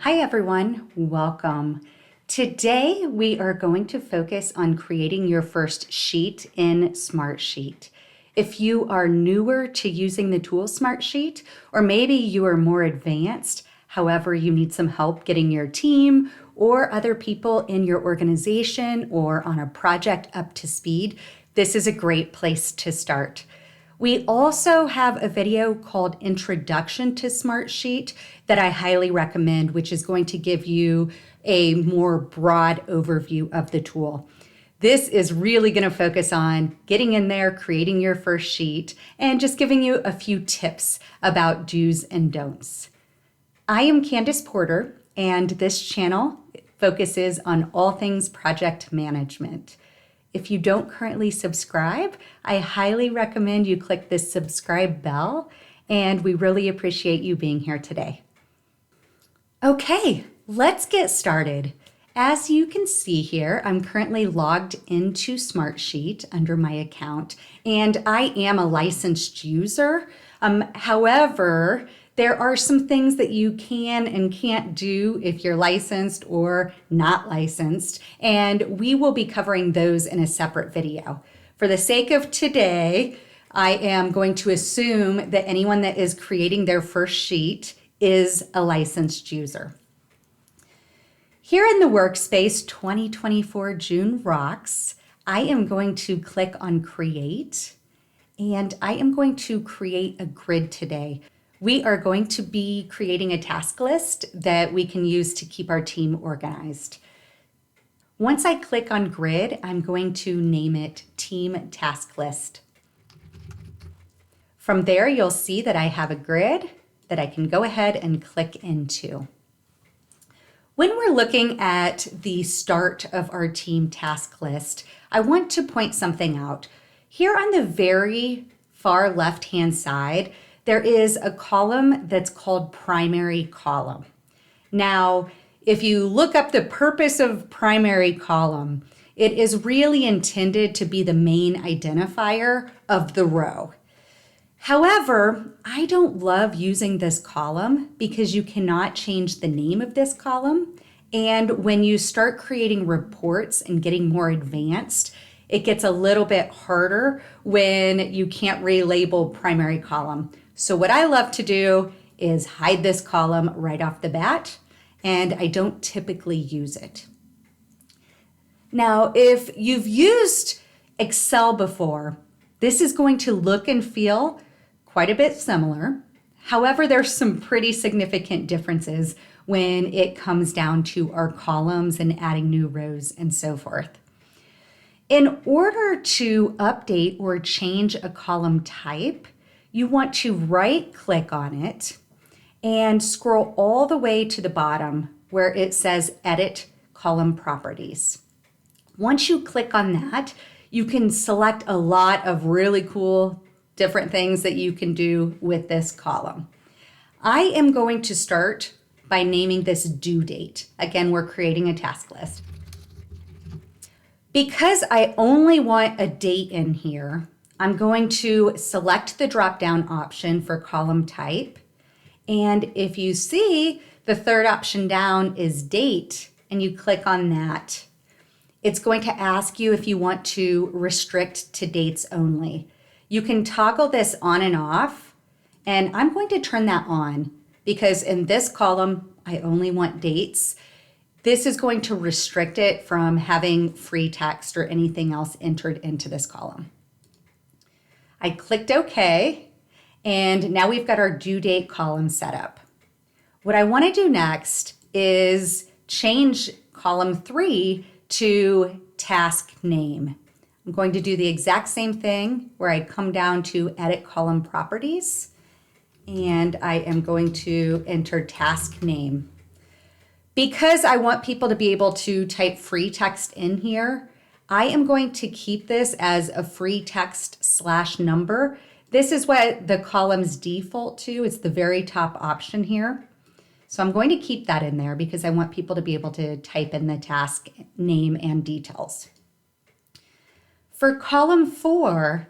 Hi everyone, welcome. Today we are going to focus on creating your first sheet in Smartsheet. If you are newer to using the tool Smartsheet, or maybe you are more advanced, however you need some help getting your team or other people in your organization or on a project up to speed, this is a great place to start. We also have a video called Introduction to Smartsheet that I highly recommend, which is going to give you a more broad overview of the tool. This is really going to focus on getting in there, creating your first sheet, and just giving you a few tips about do's and don'ts. I am Kandis Porter, and this channel focuses on all things project management. If you don't currently subscribe, I highly recommend you click this subscribe bell, and we really appreciate you being here today. Okay, let's get started. As you can see here, I'm currently logged into Smartsheet under my account, and I am a licensed user. However, there are some things that you can and can't do if you're licensed or not licensed, and we will be covering those in a separate video. For the sake of today, I am going to assume that anyone that is creating their first sheet is a licensed user. Here in the workspace 2024 June Rocks, I am going to click on Create, and I am going to create a grid today. We are going to be creating a task list that we can use to keep our team organized. Once I click on Grid, I'm going to name it Team Task List. From there, you'll see that I have a grid that I can go ahead and click into. When we're looking at the start of our team task list, I want to point something out. Here on the very far left-hand side, there is a column that's called primary column. Now, if you look up the purpose of primary column, it is really intended to be the main identifier of the row. However, I don't love using this column because you cannot change the name of this column. And when you start creating reports and getting more advanced, it gets a little bit harder when you can't relabel primary column. So what I love to do is hide this column right off the bat, and I don't typically use it. Now, if you've used Excel before, this is going to look and feel quite a bit similar. However, there's some pretty significant differences when it comes down to our columns and adding new rows and so forth. In order to update or change a column type, you want to right-click on it and scroll all the way to the bottom where it says Edit Column Properties. Once you click on that, you can select a lot of really cool different things that you can do with this column. I am going to start by naming this due date. Again, we're creating a task list. Because I only want a date in here, I'm going to select the drop-down option for column type. And if you see, the third option down is date, and you click on that. It's going to ask you if you want to restrict to dates only. You can toggle this on and off, and I'm going to turn that on because in this column, I only want dates. This is going to restrict it from having free text or anything else entered into this column. I clicked OK, and now we've got our due date column set up. What I want to do next is change column 3 to task name. I'm going to do the exact same thing where I come down to Edit Column Properties, and I am going to enter task name. Because I want people to be able to type free text in here, I am going to keep this as a free text /number. This is what the columns default to. It's the very top option here. So I'm going to keep that in there because I want people to be able to type in the task name and details. For column 4,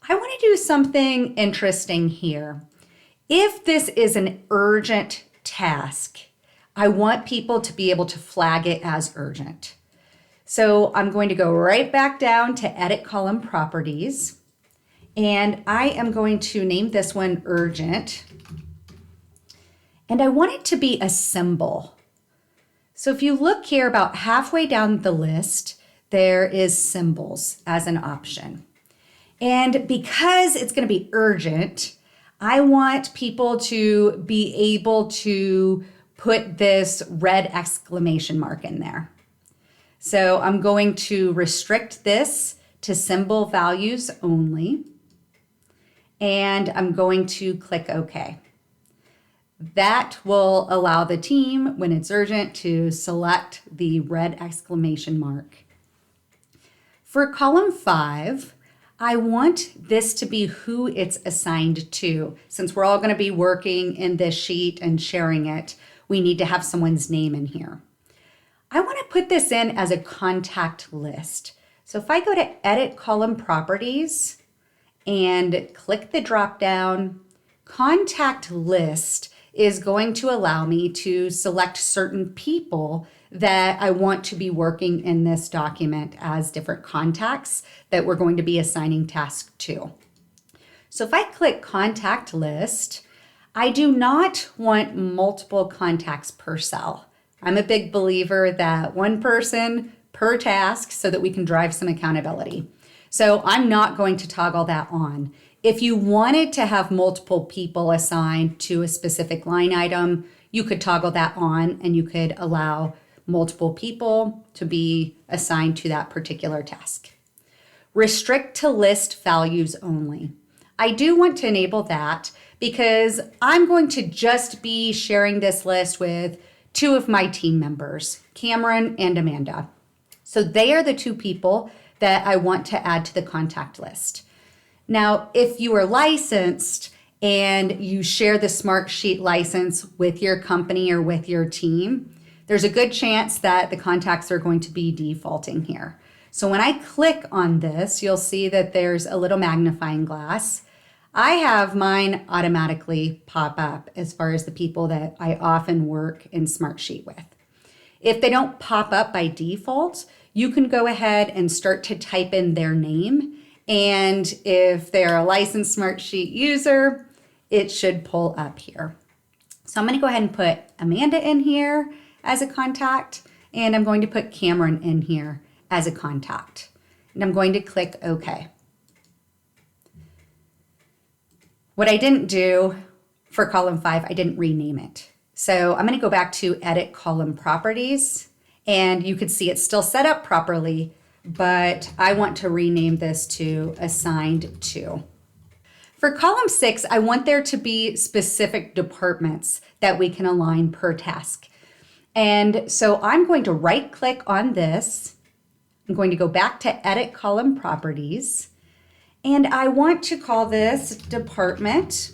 I want to do something interesting here. If this is an urgent task, I want people to be able to flag it as urgent. So I'm going to go right back down to Edit Column Properties, and I am going to name this one Urgent, and I want it to be a symbol. So if you look here about halfway down the list, there is symbols as an option. And because it's going to be urgent, I want people to be able to put this red exclamation mark in there. So I'm going to restrict this to symbol values only, and I'm going to click OK. That will allow the team, when it's urgent, to select the red exclamation mark. For column 5, I want this to be who it's assigned to. Since we're all going to be working in this sheet and sharing it, we need to have someone's name in here. I want to put this in as a contact list. So if I go to Edit Column Properties and click the drop down, Contact List is going to allow me to select certain people that I want to be working in this document as different contacts that we're going to be assigning tasks to. So if I click Contact List, I do not want multiple contacts per cell. I'm a big believer that one person per task so that we can drive some accountability. So I'm not going to toggle that on. If you wanted to have multiple people assigned to a specific line item, you could toggle that on and you could allow multiple people to be assigned to that particular task. Restrict to list values only. I do want to enable that because I'm going to just be sharing this list with 2 of my team members, Cameron and Amanda. So they are the 2 people that I want to add to the contact list. Now, if you are licensed and you share the Smartsheet license with your company or with your team, there's a good chance that the contacts are going to be defaulting here. So when I click on this, you'll see that there's a little magnifying glass. I have mine automatically pop up as far as the people that I often work in Smartsheet with. If they don't pop up by default, you can go ahead and start to type in their name. And if they're a licensed Smartsheet user, it should pull up here. So I'm going to go ahead and put Amanda in here as a contact, and I'm going to put Cameron in here as a contact. And I'm going to click OK. What I didn't do for column 5, I didn't rename it. So I'm going to go back to Edit Column Properties, and you could see it's still set up properly, but I want to rename this to Assigned To. For column 6, I want there to be specific departments that we can align per task. And so I'm going to right click on this. I'm going to go back to Edit Column Properties, and I want to call this Department,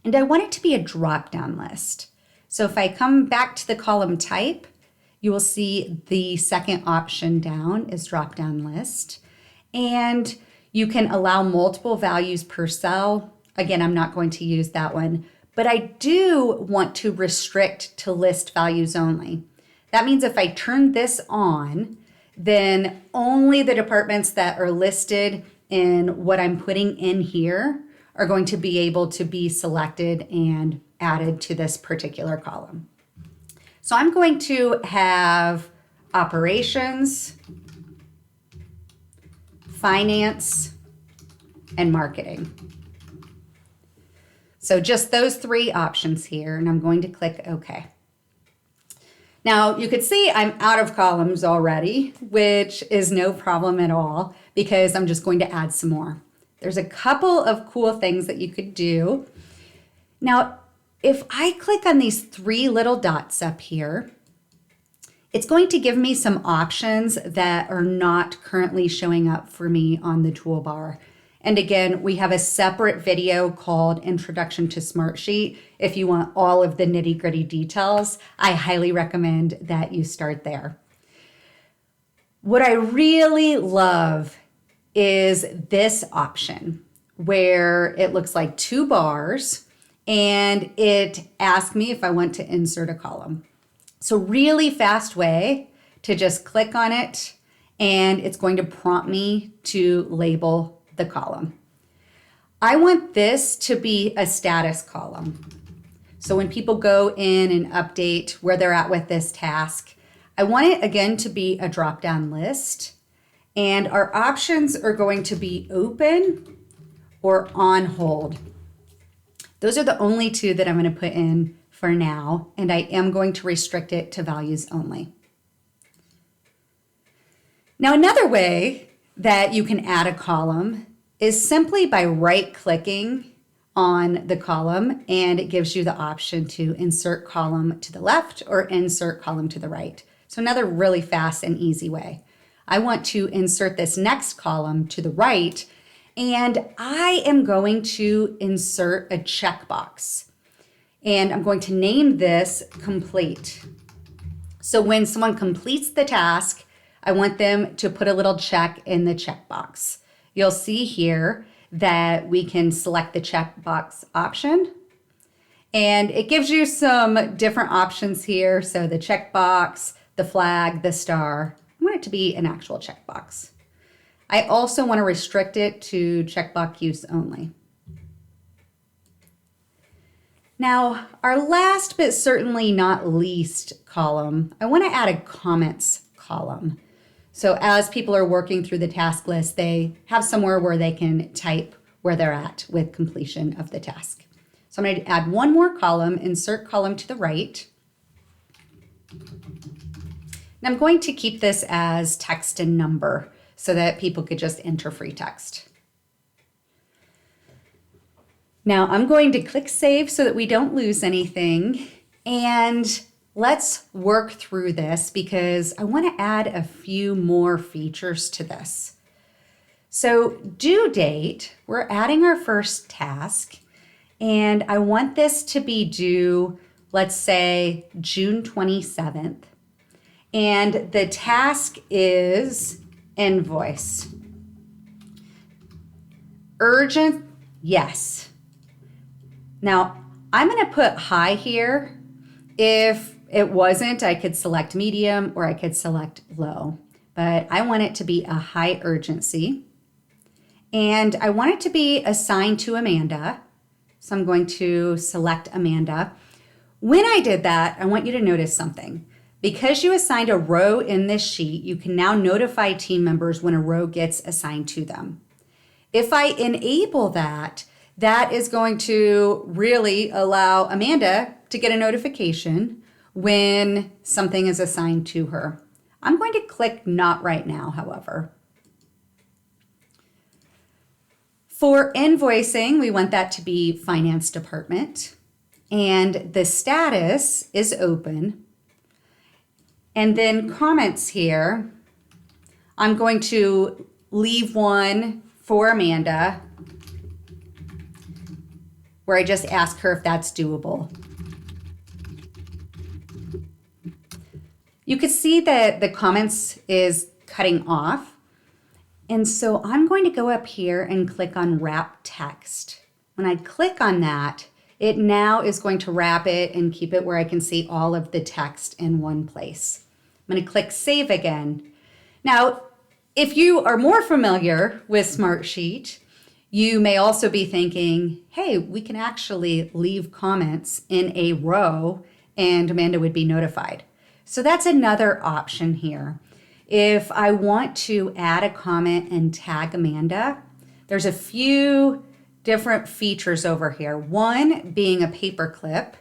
and I want it to be a drop-down list. So if I come back to the column type, you will see the second option down is drop-down list, and you can allow multiple values per cell. Again, I'm not going to use that one, but I do want to restrict to list values only. That means if I turn this on, then only the departments that are listed in what I'm putting in here are going to be able to be selected and added to this particular column. So I'm going to have operations, finance, and marketing. So just those 3 options here, and I'm going to click OK. Now you could see I'm out of columns already, which is no problem at all because I'm just going to add some more. There's a couple of cool things that you could do. Now, if I click on these 3 little dots up here, it's going to give me some options that are not currently showing up for me on the toolbar. And again, we have a separate video called Introduction to Smartsheet. If you want all of the nitty-gritty details, I highly recommend that you start there. What I really love is this option where it looks like 2 bars and it asks me if I want to insert a column. It's a really fast way to just click on it, and it's going to prompt me to label the column. I want this to be a status column. So when people go in and update where they're at with this task, I want it again to be a drop-down list, and our options are going to be open or on hold. Those are the only two that I'm going to put in for now, and I am going to restrict it to values only. Now, another way that you can add a column is simply by right-clicking on the column, and it gives you the option to insert column to the left or insert column to the right. So another really fast and easy way. I want to insert this next column to the right, and I am going to insert a checkbox. And I'm going to name this complete. So when someone completes the task, I want them to put a little check in the checkbox. You'll see here that we can select the checkbox option, and it gives you some different options here. So the checkbox, the flag, the star. I want it to be an actual checkbox. I also want to restrict it to checkbox use only. Now, our last but certainly not least column, I want to add a comments column. So as people are working through the task list, they have somewhere where they can type where they're at with completion of the task. So I'm going to add one more column, insert column to the right. And I'm going to keep this as text and number so that people could just enter free text. Now I'm going to click save so that we don't lose anything. And let's work through this because I want to add a few more features to this. So due date, we're adding our first task, and I want this to be due, let's say June 27th. And the task is invoice. Urgent, yes. Now, I'm going to put high here. If it wasn't, I could select medium or I could select low. But I want it to be a high urgency. And I want it to be assigned to Amanda. So I'm going to select Amanda. When I did that, I want you to notice something. Because you assigned a row in this sheet, you can now notify team members when a row gets assigned to them. If I enable that, that is going to really allow Amanda to get a notification when something is assigned to her. I'm going to click not right now, however. For invoicing, we want that to be finance department, and the status is open. And then comments here, I'm going to leave one for Amanda where I just ask her if that's doable. You can see that the comments is cutting off. And so I'm going to go up here and click on wrap text. When I click on that, it now is going to wrap it and keep it where I can see all of the text in one place. I'm going to click save again. Now, if you are more familiar with Smartsheet, you may also be thinking, hey, we can actually leave comments in a row and Amanda would be notified. So that's another option here. If I want to add a comment and tag Amanda, there's a few different features over here. One being a paperclip,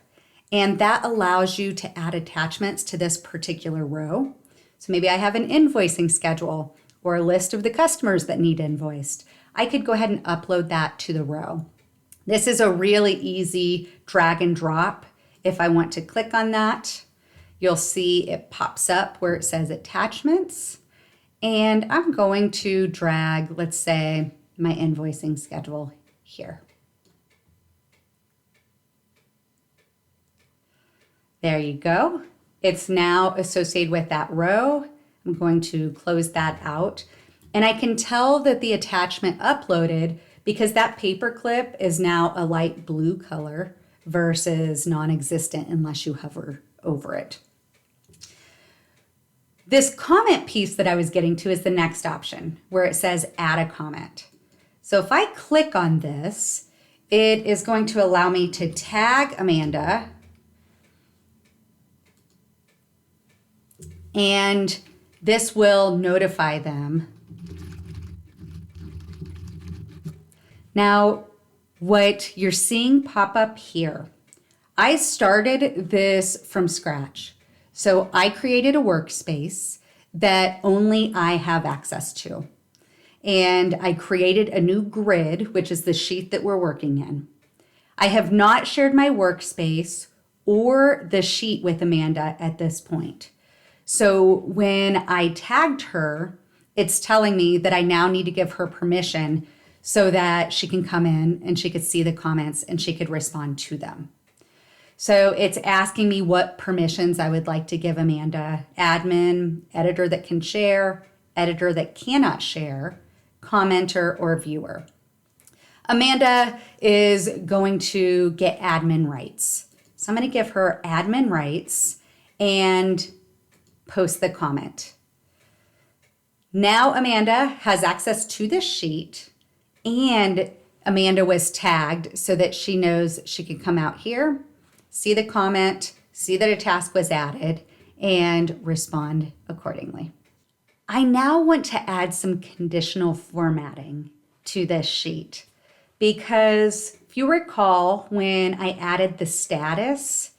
and that allows you to add attachments to this particular row. So maybe I have an invoicing schedule or a list of the customers that need invoiced. I could go ahead and upload that to the row. This is a really easy drag and drop. If I want to click on that, you'll see it pops up where it says attachments. And I'm going to drag, let's say, my invoicing schedule here. There you go. It's now associated with that row. I'm going to close that out. And I can tell that the attachment uploaded because that paperclip is now a light blue color versus non-existent unless you hover over it. This comment piece that I was getting to is the next option where it says add a comment. So if I click on this, it is going to allow me to tag Amanda and this will notify them. Now, what you're seeing pop up here, I started this from scratch. So I created a workspace that only I have access to. And I created a new grid, which is the sheet that we're working in. I have not shared my workspace or the sheet with Amanda at this point. So when I tagged her, it's telling me that I now need to give her permission so that she can come in and she could see the comments and she could respond to them. So it's asking me what permissions I would like to give Amanda: admin, editor that can share, editor that cannot share, commenter, or viewer. Amanda is going to get admin rights. So I'm going to give her admin rights and post the comment. Now Amanda has access to this sheet and Amanda was tagged so that she knows she can come out here, see the comment, see that a task was added, and respond accordingly. I now want to add some conditional formatting to this sheet because if you recall, when I added the status,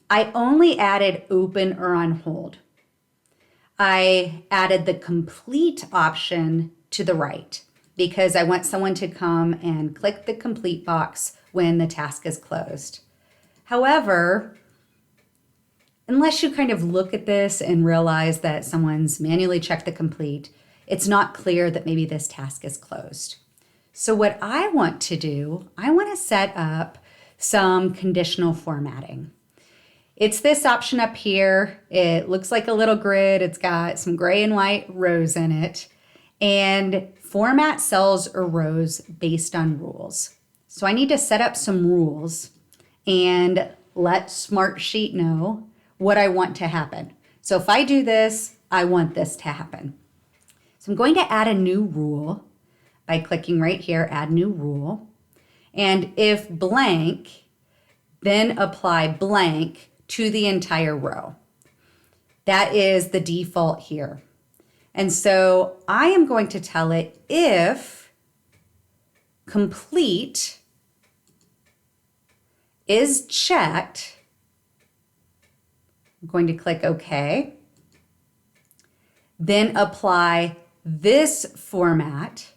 I only added open or on hold. I added the complete option to the right because I want someone to come and click the complete box when the task is closed. However, unless you kind of look at this and realize that someone's manually checked the complete, it's not clear that maybe this task is closed. So what I want to do, I want to set up some conditional formatting. It's this option up here. It looks like a little grid. It's got some gray and white rows in it. And format cells or rows based on rules. So I need to set up some rules and let Smartsheet know what I want to happen. So if I do this, I want this to happen. So I'm going to add a new rule by clicking right here, add new rule. And if blank, then apply blank to the entire row. That is the default here. And so I am going to tell it if complete is checked, I'm going to click OK, then apply this format.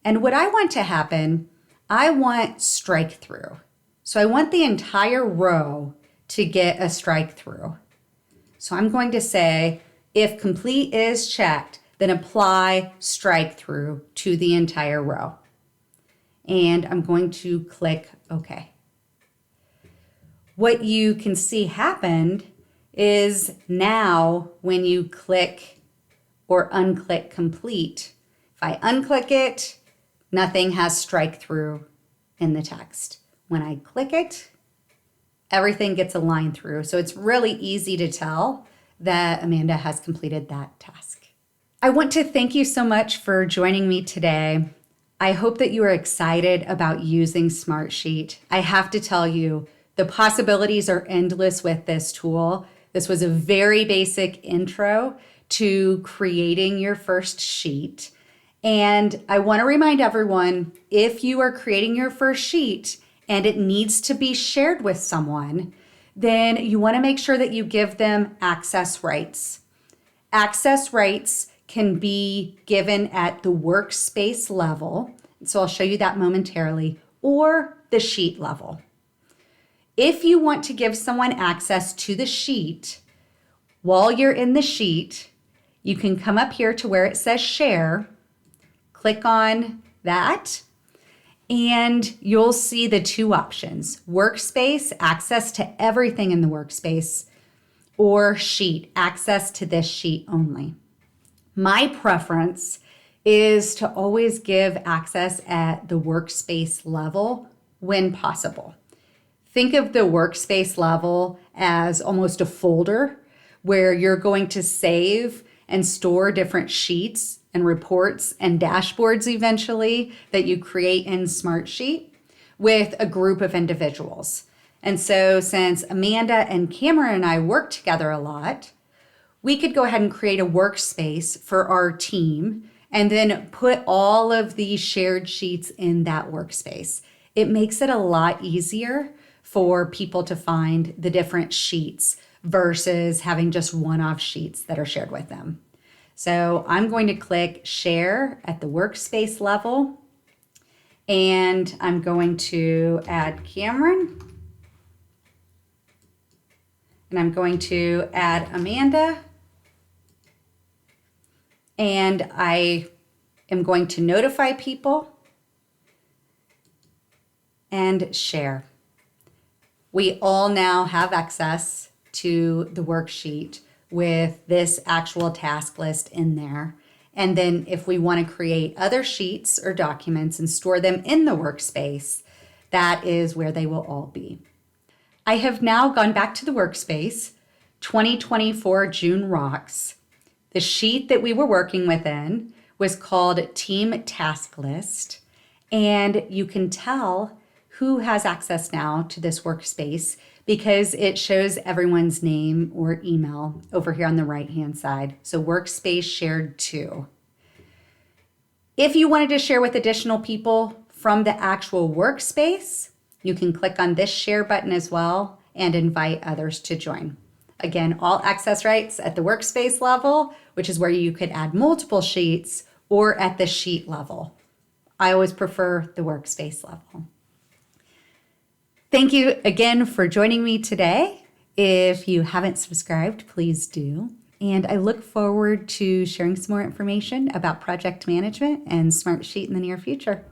And what I want to happen, I want strike through. So I want the entire row to get a strike through. So I'm going to say, if complete is checked, then apply strike through to the entire row. And I'm going to click OK. What you can see happened is now when you click or unclick complete, if I unclick it, nothing has strike through in the text. When I click it, everything gets a line through. So it's really easy to tell that Amanda has completed that task. I want to thank you so much for joining me today. I hope that you are excited about using Smartsheet. I have to tell you, the possibilities are endless with this tool. This was a very basic intro to creating your first sheet. And I want to remind everyone, if you are creating your first sheet and it needs to be shared with someone, then you want to make sure that you give them access rights. Access rights can be given at the workspace level, so I'll show you that momentarily, or the sheet level. If you want to give someone access to the sheet, while you're in the sheet, you can come up here to where it says share, click on that, and you'll see the two options: workspace, access to everything in the workspace, or sheet, access to this sheet only. My preference is to always give access at the workspace level when possible. Think of the workspace level as almost a folder where you're going to save and store different sheets and reports and dashboards eventually that you create in Smartsheet with a group of individuals. And so since Amanda and Cameron and I work together a lot, we could go ahead and create a workspace for our team and then put all of these shared sheets in that workspace. It makes it a lot easier for people to find the different sheets versus having just one-off sheets that are shared with them. So I'm going to click Share at the workspace level, and I'm going to add Cameron, and I'm going to add Amanda, and I am going to notify people and share. We all now have access to the worksheet with this actual task list in there. And then if we want to create other sheets or documents and store them in the workspace, that is where they will all be. I have now gone back to the workspace, 2024 June Rocks. The sheet that we were working within was called Team Task List, and you can tell who has access now to this workspace because it shows everyone's name or email over here on the right-hand side. So workspace shared to. If you wanted to share with additional people from the actual workspace, you can click on this share button as well and invite others to join. Again, all access rights at the workspace level, which is where you could add multiple sheets, or at the sheet level. I always prefer the workspace level. Thank you again for joining me today. If you haven't subscribed, please do. And I look forward to sharing some more information about project management and Smartsheet in the near future.